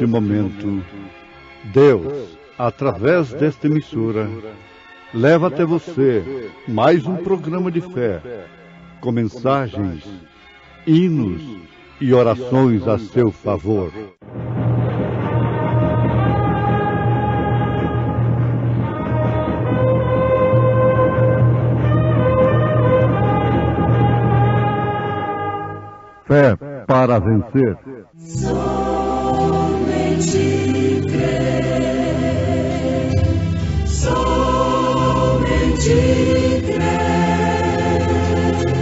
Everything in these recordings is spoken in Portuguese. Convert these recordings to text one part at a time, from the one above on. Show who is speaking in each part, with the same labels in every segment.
Speaker 1: neste momento, Deus, através desta emissora, leva até você mais um programa de fé, com mensagens, hinos e orações a seu favor. Fé para vencer.
Speaker 2: Somente crer, somente crer,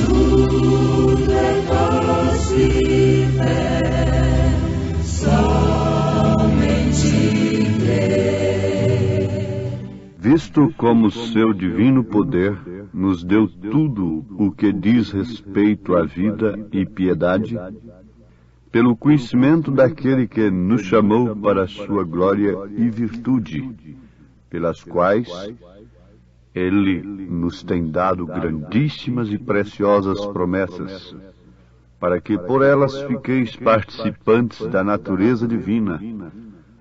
Speaker 2: tudo é possível, somente crer.
Speaker 3: Visto como seu divino poder nos deu tudo o que diz respeito à vida e piedade, pelo conhecimento daquele que nos chamou para a sua glória e virtude, pelas quais Ele nos tem dado grandíssimas e preciosas promessas, para que por elas fiqueis participantes da natureza divina,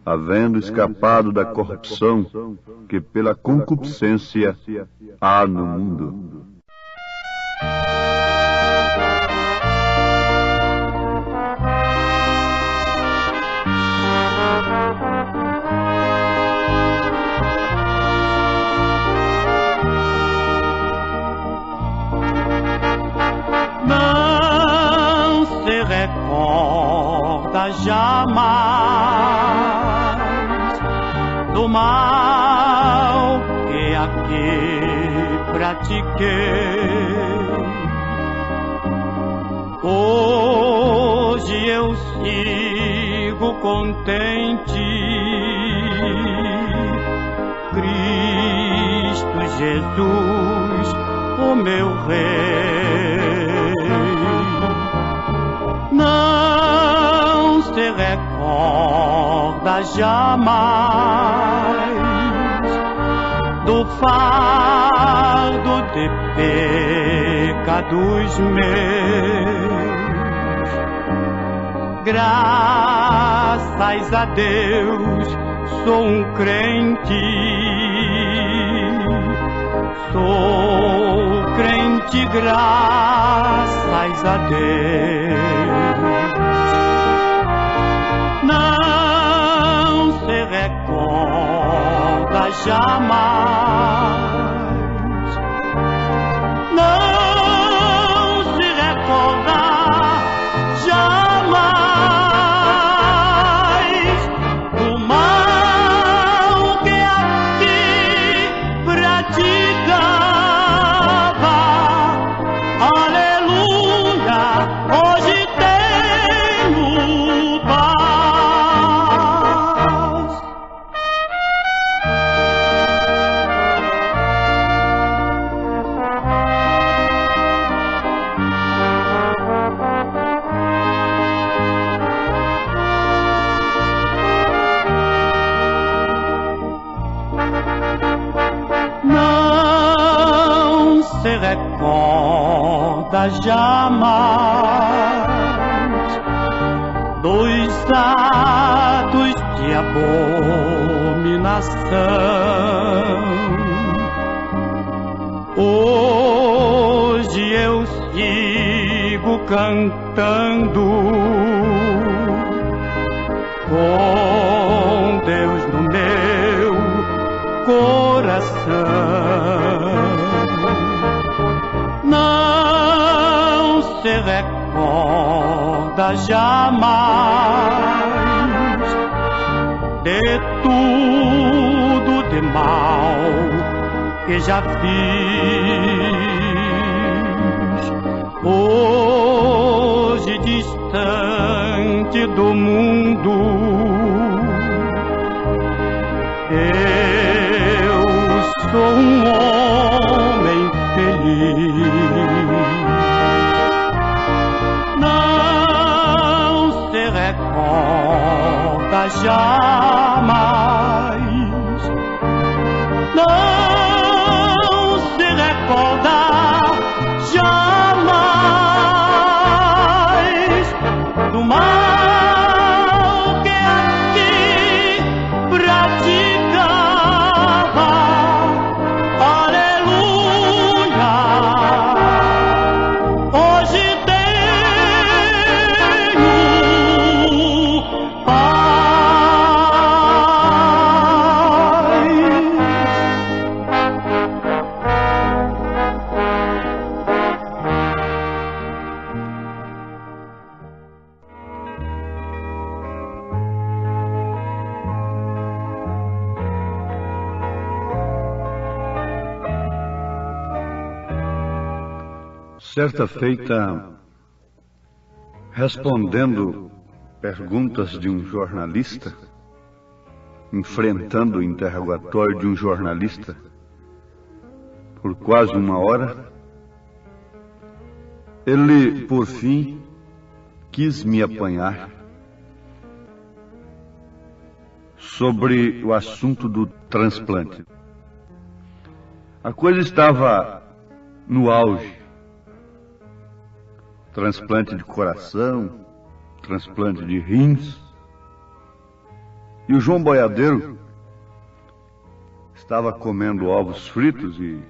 Speaker 3: havendo escapado da corrupção que pela concupiscência há no mundo.
Speaker 4: Não se recorda jamais do mal que aqui pratiquei. Hoje eu sigo contente, Cristo Jesus, o meu Rei. Não se recorda jamais do fardo de pecados meus. Graças a Deus sou um crente, sou crente, graças a Deus. Não se recorda jamais, não se recorda jamais do mal que aqui praticava. Aleluia, hoje tenho paz. Não se recorda jamais dos atos de abominação. Hoje eu sigo cantando com Deus no meu coração. Não se recorda jamais de tudo de mal que já fiz. Hoje distante do mundo, eu sou um homem feliz. Não se recorda jamais, não se recorda jamais do mal que
Speaker 3: Certa feita, respondendo perguntas de um jornalista, enfrentando o interrogatório de um jornalista por quase 1 hora, ele, por fim, quis me apanhar sobre o assunto do transplante. A coisa estava no auge. Transplante de coração, transplante de rins. E o João Boiadeiro estava comendo ovos fritos e,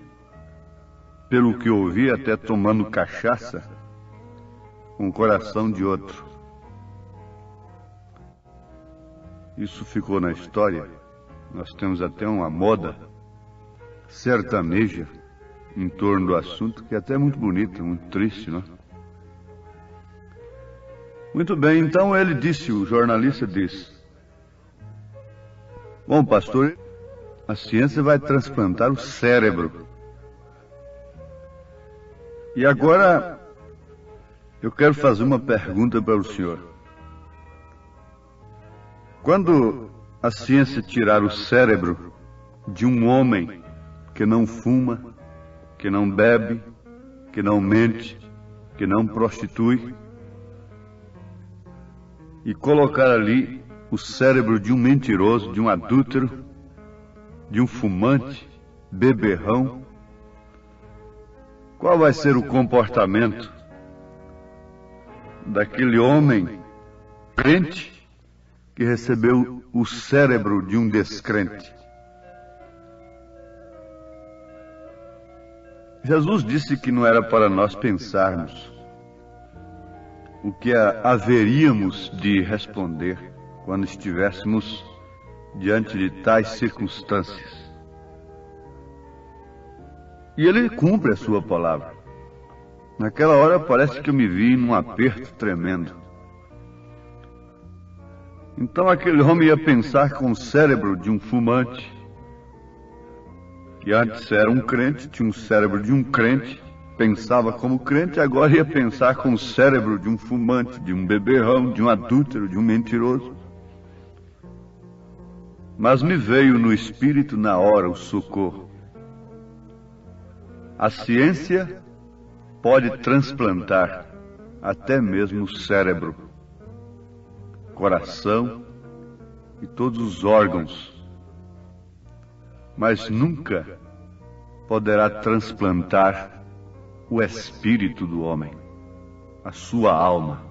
Speaker 3: pelo que ouvi, até tomando cachaça com o coração de outro. Isso ficou na história. Nós temos até uma moda sertaneja em torno do assunto, que é até muito bonita, muito triste, não? Muito bem, então ele disse, o jornalista disse: bom, pastor, a ciência vai transplantar o cérebro. E agora eu quero fazer uma pergunta para o senhor. Quando a ciência tirar o cérebro de um homem que não fuma, que não bebe, que não mente, que não prostitui, e colocar ali o cérebro de um mentiroso, de um adúltero, de um fumante, beberrão, qual vai ser o comportamento daquele homem crente que recebeu o cérebro de um descrente? Jesus disse que não era para nós pensarmos o que haveríamos de responder quando estivéssemos diante de tais circunstâncias. E ele cumpre a sua palavra. Naquela hora parece que eu me vi num aperto tremendo. Então aquele homem ia pensar com o cérebro de um fumante, que antes era um crente, tinha um cérebro de um crente, pensava como crente, agora ia pensar com o cérebro de um fumante, de um beberrão, de um adúltero, de um mentiroso. Mas me veio no espírito na hora o socorro. A ciência pode transplantar até mesmo o cérebro, coração e todos os órgãos, mas nunca poderá transplantar o espírito do homem, a sua alma.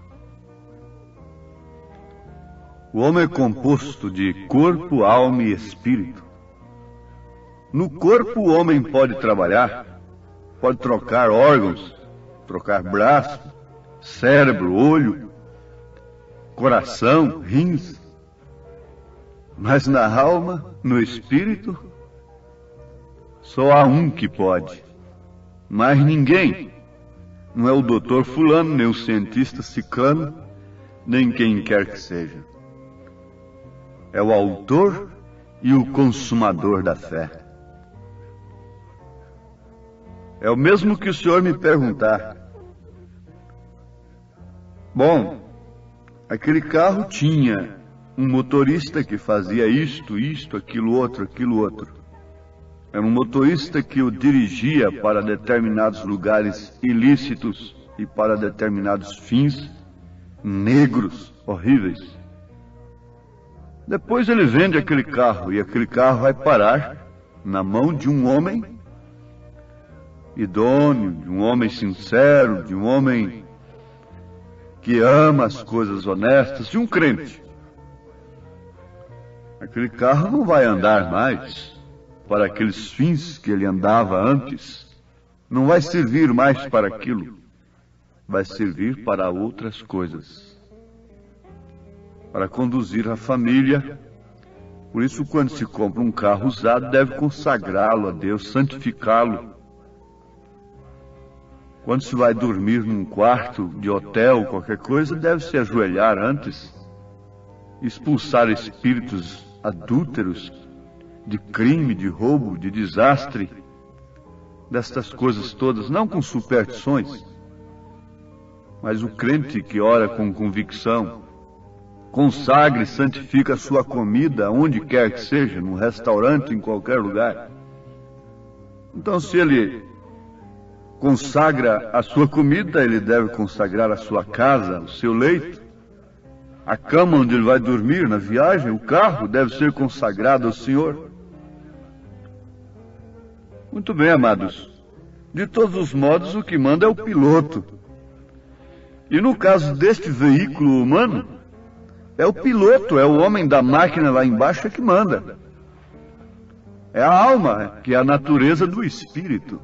Speaker 3: O homem é composto de corpo, alma e espírito. No corpo o homem pode trabalhar, pode trocar órgãos, trocar braço, cérebro, olho, coração, rins. Mas na alma, no espírito, só há um que pode. Mas ninguém. Não é o doutor fulano, nem o cientista ciclano, nem quem quer que seja. É o autor e o consumador da fé. É o mesmo que o senhor me perguntar: bom, aquele carro tinha um motorista que fazia isto, aquilo outro. Era um motorista que o dirigia para determinados lugares ilícitos e para determinados fins negros, horríveis. Depois ele vende aquele carro e aquele carro vai parar na mão de um homem idôneo, de um homem sincero, de um homem que ama as coisas honestas, de um crente. Aquele carro não vai andar mais para aqueles fins que ele andava antes. Não vai servir mais para aquilo. Vai servir para outras coisas. Para conduzir a família. Por isso, quando se compra um carro usado, deve consagrá-lo a Deus, santificá-lo. Quando se vai dormir num quarto de hotel, qualquer coisa, deve se ajoelhar antes, expulsar espíritos adúlteros, de crime, de roubo, de desastre, destas coisas todas, não com superstições, Mas o crente que ora com convicção, consagra e santifica a sua comida, onde quer que seja, num restaurante, em qualquer lugar. Então, se ele consagra a sua comida, ele deve consagrar a sua casa, o seu leito, a cama onde ele vai dormir na viagem, o carro deve ser consagrado ao Senhor. Muito bem, amados. De todos os modos, o que manda é o piloto. E no caso deste veículo humano, é o piloto, é o homem da máquina lá embaixo que manda. É a alma, que é a natureza do espírito.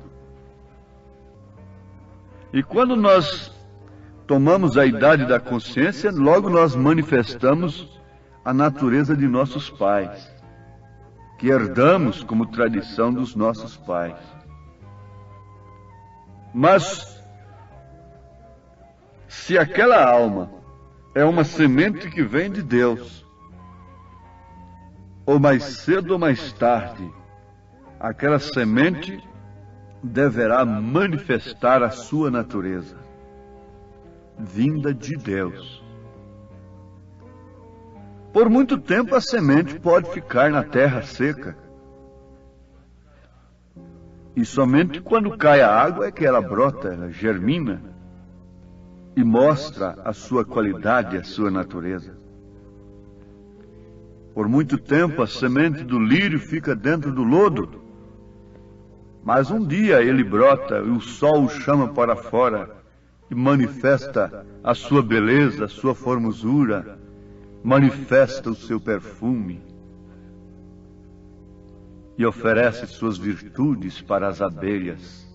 Speaker 3: E quando nós tomamos a idade da consciência, logo nós manifestamos a natureza de nossos pais, que herdamos como tradição dos nossos pais. Mas, se aquela alma é uma semente que vem de Deus, ou mais cedo ou mais tarde, aquela semente deverá manifestar a sua natureza, vinda de Deus. Por muito tempo a semente pode ficar na terra seca. E somente quando cai a água é que ela brota, ela germina e mostra a sua qualidade, a sua natureza. Por muito tempo a semente do lírio fica dentro do lodo, mas um dia ele brota e o sol o chama para fora e manifesta a sua beleza, a sua formosura, manifesta o seu perfume e oferece suas virtudes para as abelhas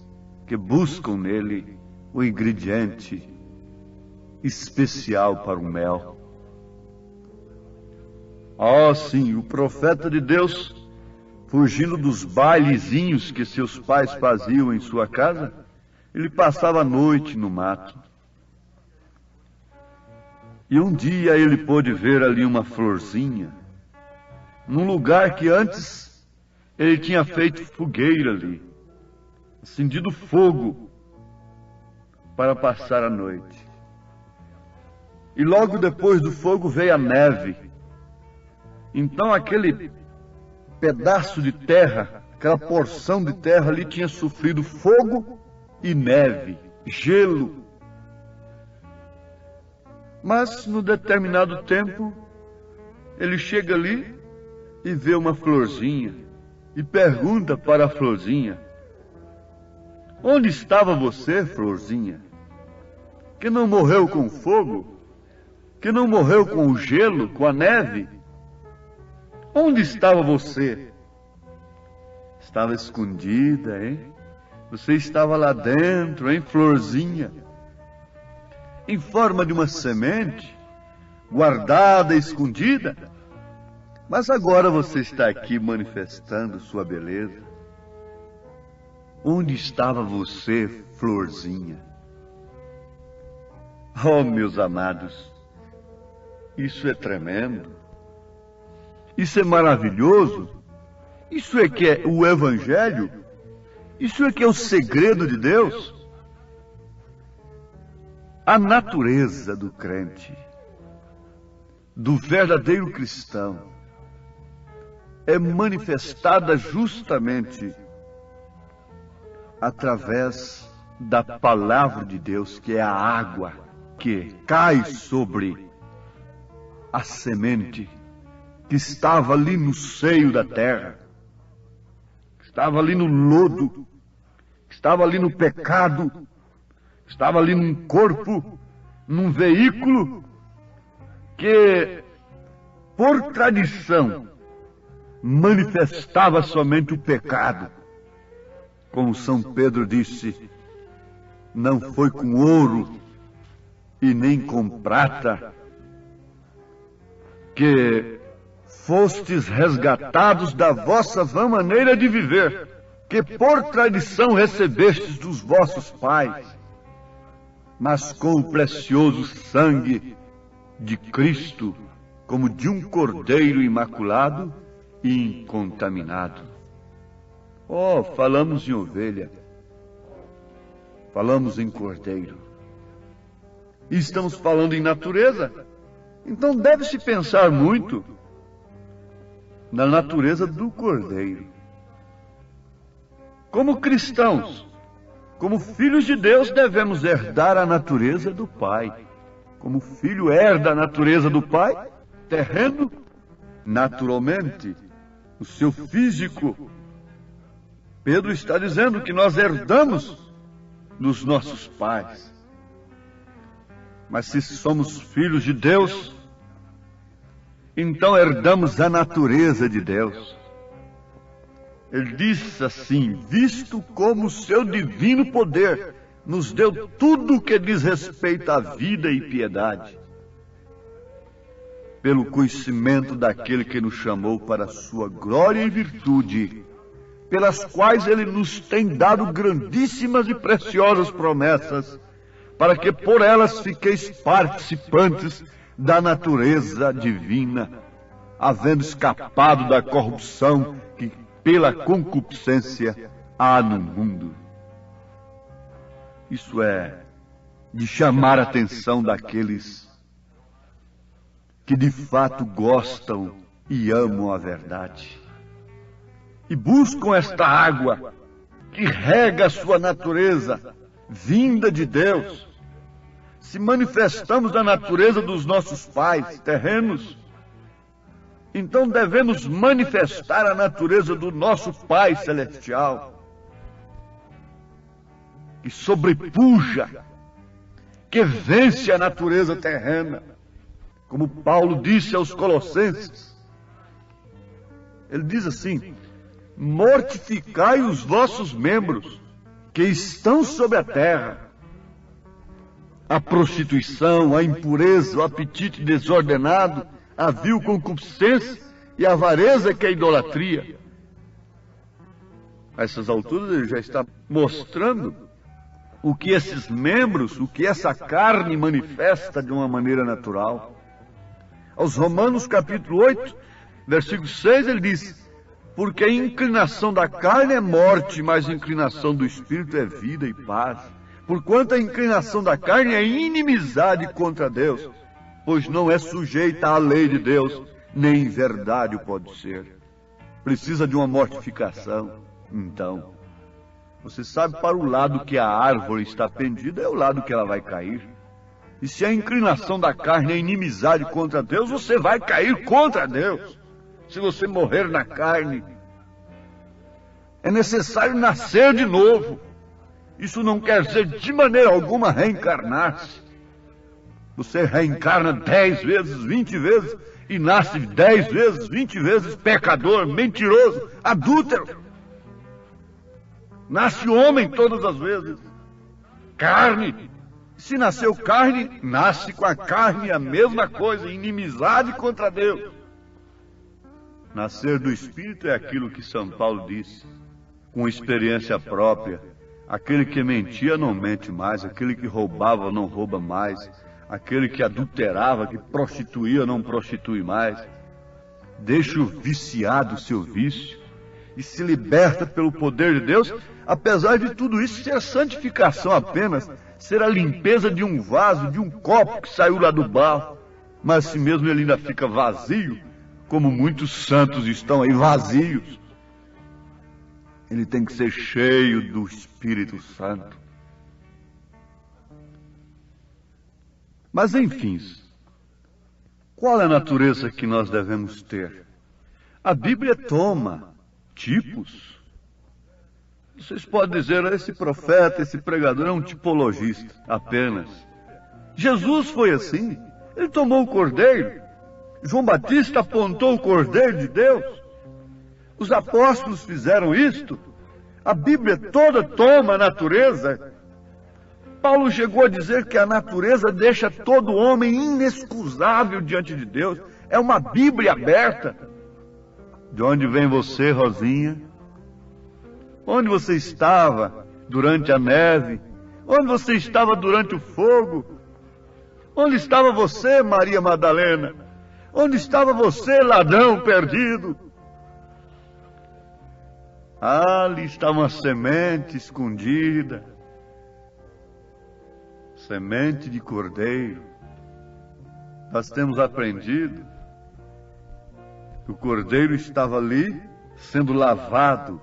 Speaker 3: que buscam nele o ingrediente especial para o mel. Oh, sim, o profeta de Deus, fugindo dos bailezinhos que seus pais faziam em sua casa, ele passava a noite no mato. E um dia ele pôde ver ali uma florzinha, num lugar que antes ele tinha feito fogueira ali, acendido fogo para passar a noite. E logo depois do fogo veio a neve. Então aquele pedaço de terra, aquela porção de terra ali tinha sofrido fogo e neve, gelo. Mas no determinado tempo, ele chega ali e vê uma florzinha e pergunta para a florzinha: onde estava você, florzinha? Que não morreu com o fogo? Que não morreu com o gelo, com a neve? Onde estava você? Estava escondida, hein? Você estava lá dentro, hein, florzinha? Em forma de uma semente, guardada, escondida. Mas agora você está aqui manifestando sua beleza. Onde estava você, florzinha? Oh, meus amados, isso é tremendo. Isso é maravilhoso. Isso é que é o Evangelho. Isso é que é o segredo de Deus. A natureza do crente, do verdadeiro cristão, é manifestada justamente através da palavra de Deus, que é a água que cai sobre a semente que estava ali no seio da terra, que estava ali no lodo, que estava ali no pecado, que estava ali num corpo, num veículo que, por tradição, manifestava somente o pecado. Como São Pedro disse, não foi com ouro e nem com prata que fostes resgatados da vossa vã maneira de viver, que por tradição recebestes dos vossos pais, mas com o precioso sangue de Cristo, como de um cordeiro imaculado e incontaminado. Oh, falamos em ovelha, falamos em cordeiro. e estamos falando em natureza, então deve-se pensar muito na natureza do Cordeiro. Como cristãos, como filhos de Deus, devemos herdar a natureza do Pai. Como o filho herda a natureza do Pai, terreno, naturalmente, o seu físico. Pedro está dizendo que nós herdamos dos nossos pais. Mas se somos filhos de Deus, então herdamos a natureza de Deus. Ele diz assim: visto como o seu divino poder nos deu tudo o que diz respeito à vida e piedade, pelo conhecimento daquele que nos chamou para a sua glória e virtude, pelas quais ele nos tem dado grandíssimas e preciosas promessas, para que por elas fiqueis participantes da natureza divina, havendo escapado da corrupção que pela concupiscência há no mundo. Isso é de chamar a atenção daqueles que de fato gostam e amam a verdade, e buscam esta água que rega a sua natureza, vinda de Deus. Se manifestamos a natureza dos nossos pais terrenos, então devemos manifestar a natureza do nosso Pai Celestial, que sobrepuja, que vence a natureza terrena. Como Paulo disse aos Colossenses, ele diz assim: mortificai os vossos membros que estão sobre a terra, a prostituição, a impureza, o apetite desordenado, a vil concupiscência e a avareza, que é a idolatria. A essas alturas ele já está mostrando o que esses membros, o que essa carne manifesta de uma maneira natural. Aos Romanos capítulo 8, versículo 6, ele diz: porque a inclinação da carne é morte, mas a inclinação do Espírito é vida e paz. Porquanto a inclinação da carne é inimizade contra Deus, pois não é sujeita à lei de Deus, nem em verdade o pode ser. Precisa de uma mortificação. Então, você sabe para o lado que a árvore está pendida, é o lado que ela vai cair. E se a inclinação da carne é inimizade contra Deus, você vai cair contra Deus. Se você morrer na carne, é necessário nascer de novo. Isso não quer dizer de maneira alguma reencarnar-se. Você reencarna 10 vezes, 20 vezes, e nasce 10 vezes, 20 vezes pecador, mentiroso, adúltero. Nasce homem todas as vezes. Carne. Se nasceu carne, nasce com a carne a mesma coisa, inimizade contra Deus. Nascer do Espírito é aquilo que São Paulo disse, com experiência própria. Aquele que mentia não mente mais, aquele que roubava não rouba mais, aquele que adulterava, que prostituía não prostitui mais. Deixa o viciado o seu vício e se liberta pelo poder de Deus. Apesar de tudo isso ser santificação apenas, ser a limpeza de um vaso, de um copo que saiu lá do barro, mas assim mesmo ele ainda fica vazio, como muitos santos estão aí vazios. Ele tem que ser cheio do Espírito Santo. Mas enfim, qual é a natureza que nós devemos ter? A Bíblia toma tipos. Vocês podem dizer: esse profeta, esse pregador é um tipologista apenas. Jesus foi assim. Ele tomou o cordeiro. João Batista apontou o cordeiro de Deus. Os apóstolos fizeram isto. A Bíblia toda toma a natureza. Paulo chegou a dizer que a natureza deixa todo homem inexcusável diante de Deus. É uma Bíblia aberta. De onde vem você, Rosinha? Onde você estava durante a neve? Onde você estava durante o fogo? Onde estava você, Maria Madalena? Onde estava você, ladrão perdido? Ali está uma semente escondida. semente de cordeiro. Nós temos aprendido que o cordeiro estava ali sendo lavado.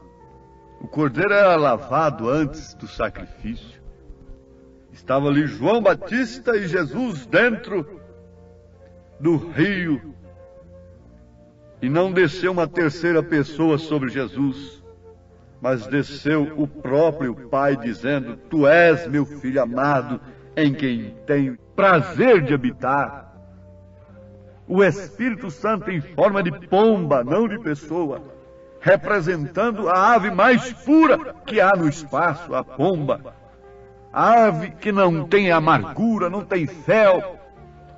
Speaker 3: O cordeiro era lavado antes do sacrifício. Estava ali João Batista e Jesus dentro do rio. E não desceu uma terceira pessoa sobre Jesus, mas desceu o próprio Pai dizendo: Tu és meu filho amado, em quem tenho prazer de habitar. O Espírito Santo em forma de pomba, não de pessoa, representando a ave mais pura que há no espaço, a pomba. A ave que não tem amargura, não tem fel,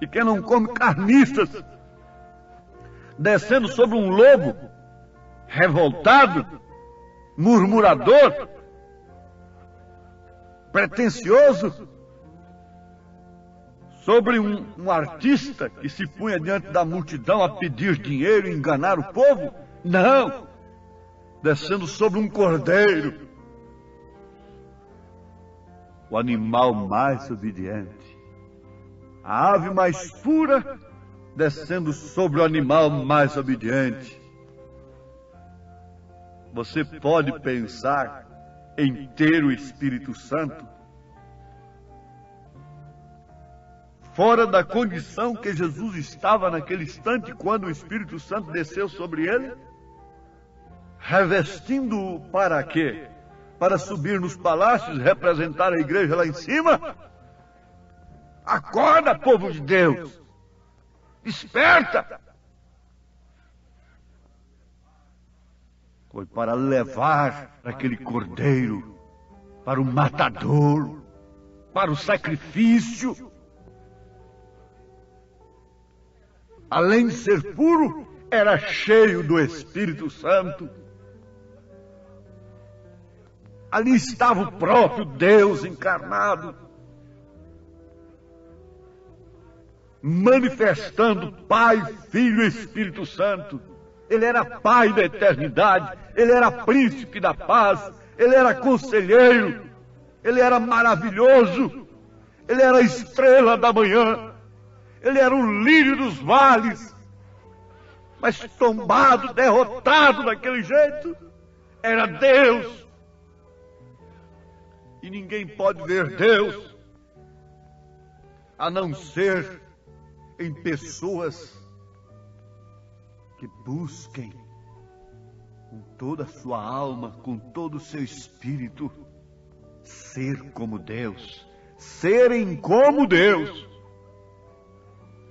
Speaker 3: e que não come carniças, descendo sobre um lobo revoltado, murmurador, pretensioso, sobre um artista que se punha diante da multidão a pedir dinheiro e enganar o povo. Não, descendo sobre um cordeiro, o animal mais obediente, a ave mais pura, descendo sobre o animal mais obediente. Você pode pensar em ter o Espírito Santo fora da condição que Jesus estava naquele instante quando o Espírito Santo desceu sobre ele? Revestindo-o para quê? Para subir nos palácios e representar a igreja lá em cima? Acorda, povo de Deus! Desperta! Foi para levar aquele cordeiro para o matadouro, para o sacrifício. Além de ser puro, era cheio do Espírito Santo. Ali estava o próprio Deus encarnado, manifestando Pai, Filho e Espírito Santo. Ele era Pai da eternidade, Ele era Príncipe da paz, Ele era Conselheiro, Ele era maravilhoso, Ele era a estrela da manhã, Ele era o lírio dos vales. Mas tombado, derrotado daquele jeito, era Deus. E ninguém pode ver Deus a não ser em pessoas que busquem com toda a sua alma, com todo o seu espírito, ser como Deus, serem como Deus.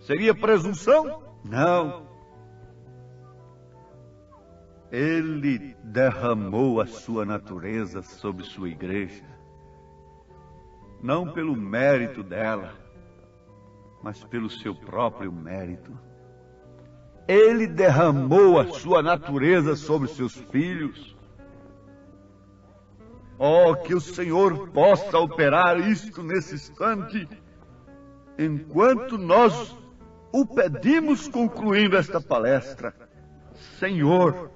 Speaker 3: Seria presunção? Não. Ele derramou a sua natureza sobre sua igreja, não pelo mérito dela, mas pelo seu próprio mérito. Ele derramou a sua natureza sobre seus filhos. Oh, que o Senhor possa operar isto nesse instante, enquanto nós o pedimos concluindo esta palestra. Senhor,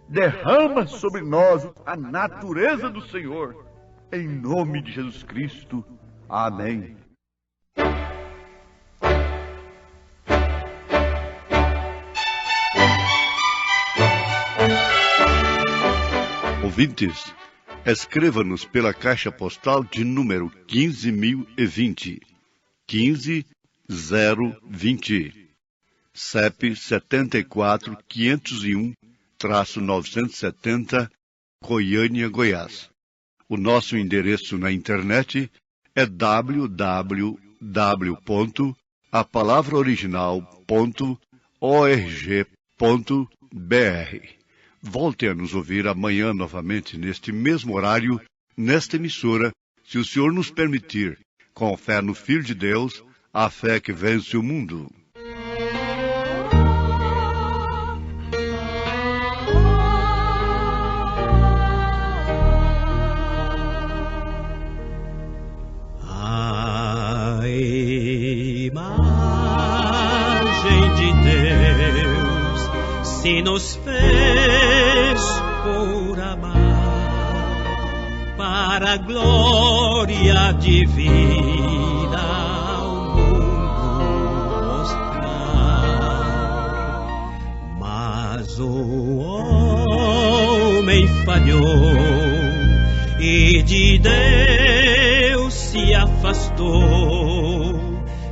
Speaker 3: derrama sobre nós a natureza do Senhor, em nome de Jesus Cristo. Amém.
Speaker 1: Ouvintes, escreva-nos pela caixa postal de número 15.020, 15020, CEP 74.501-970, Goiânia, Goiás. O nosso endereço na internet é www.apalavraoriginal.org.br. Volte a nos ouvir amanhã novamente, neste mesmo horário, nesta emissora, se o Senhor nos permitir, com fé no Filho de Deus, a fé que vence o mundo.
Speaker 5: A imagem de Deus se nos fez por amar, para para a glória divina ao mundo mostrar. Mas o homem falhou e de Deus se afastou,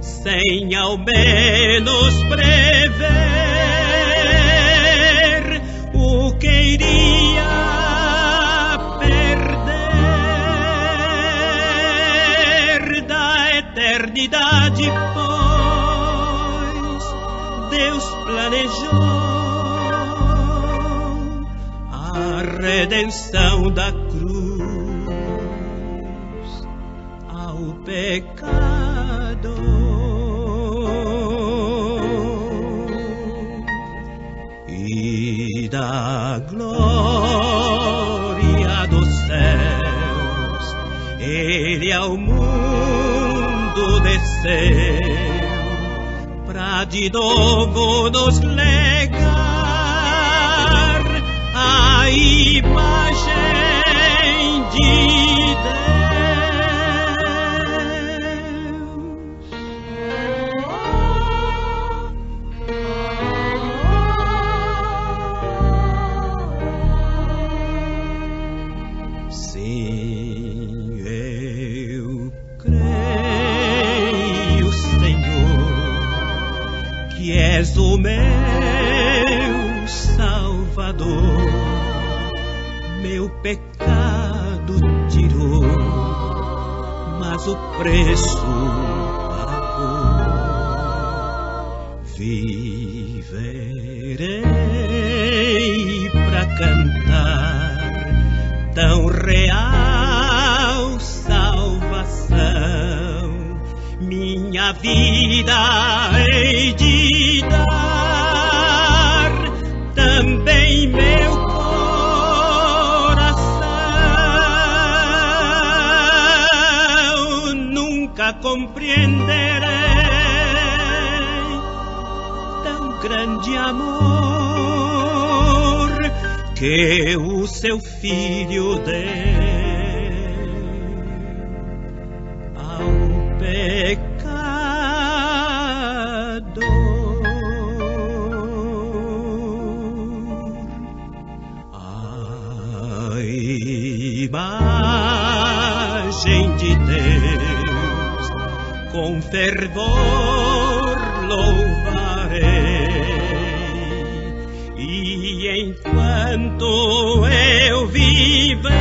Speaker 5: sem ao menos prever o que iria perder da eternidade, pois Deus planejou a redenção da cruz ao pecado. E da glória dos céus Ele ao mundo desceu, pra de novo nos legar a imagem de és o meu Salvador, meu pecado tirou, mas o preço pagou. Viverei pra cantar tão real salvação, minha vida hei de dar, também meu coração. Nunca compreenderei tão grande amor que o seu Filho deu ao pecado. Imagem de Deus, com fervor louvarei, e enquanto eu viver